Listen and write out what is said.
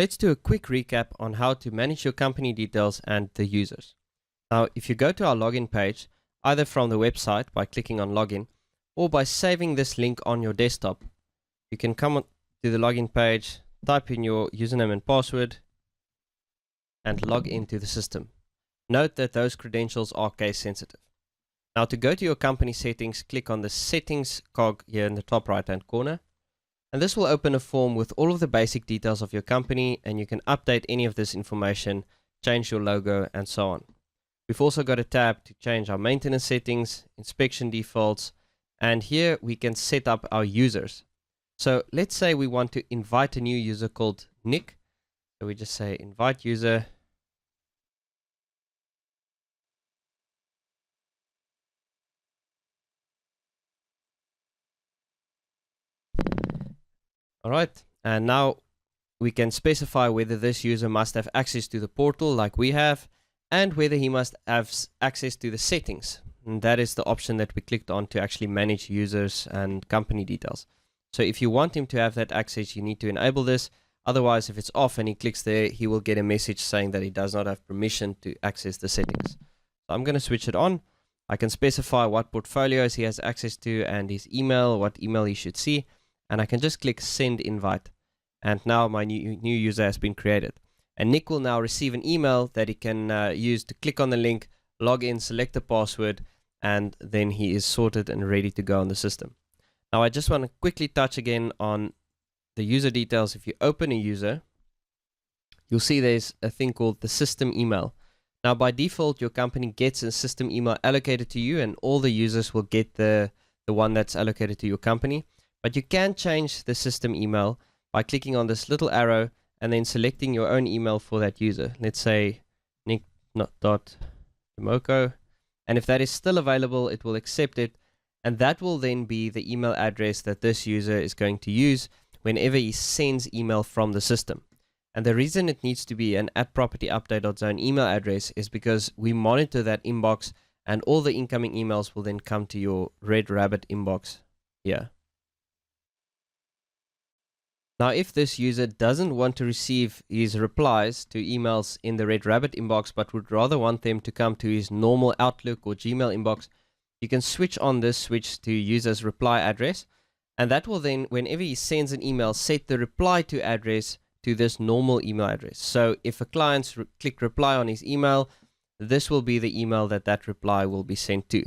Let's do a quick recap on how to manage your company details and the users. Now, if you go to our login page, either from the website by clicking on login or by saving this link on your desktop, you can come to the login page, type in your username and password, and log into the system. Note that those credentials are case sensitive. Now, to go to your company settings, click on the settings cog here in the top right hand corner. And this will open a form with all of the basic details of your company, and you can update any of this information, change your logo, and so on. We've also got a tab to change our maintenance settings, inspection defaults, and here we can set up our users. So let's say we want to invite a new user called Nick. So we just say invite user. Alright, and now we can specify whether this user must have access to the portal like we have, and whether he must have access to the settings. And that is the option that we clicked on to actually manage users and company details. So if you want him to have that access, you need to enable this. Otherwise, if it's off and he clicks there, he will get a message saying that he does not have permission to access the settings. So I'm going to switch it on. I can specify what portfolios he has access to and his email, what email he should see. And I can just click send invite. And now my new user has been created. And Nick will now receive an email that he can use to click on the link, log in, select the password, and then he is sorted and ready to go on the system. Now I just want to quickly touch again on the user details. If you open a user, you'll see there's a thing called the system email. Now by default, your company gets a system email allocated to you, and all the users will get the one that's allocated to your company. But you can change the system email by clicking on this little arrow and then selecting your own email for that user. Let's say nick.demoko. And if that is still available, it will accept it. And that will then be the email address that this user is going to use whenever he sends email from the system. And the reason it needs to be an @propertyupdate.zone email address is because we monitor that inbox, and all the incoming emails will then come to your Red Rabbit inbox here. Now, if this user doesn't want to receive his replies to emails in the Red Rabbit inbox, but would rather want them to come to his normal Outlook or Gmail inbox, you can switch on this switch to user's reply address. And that will then, whenever he sends an email, set the reply to address to this normal email address. So if a client click reply on his email, this will be the email that reply will be sent to.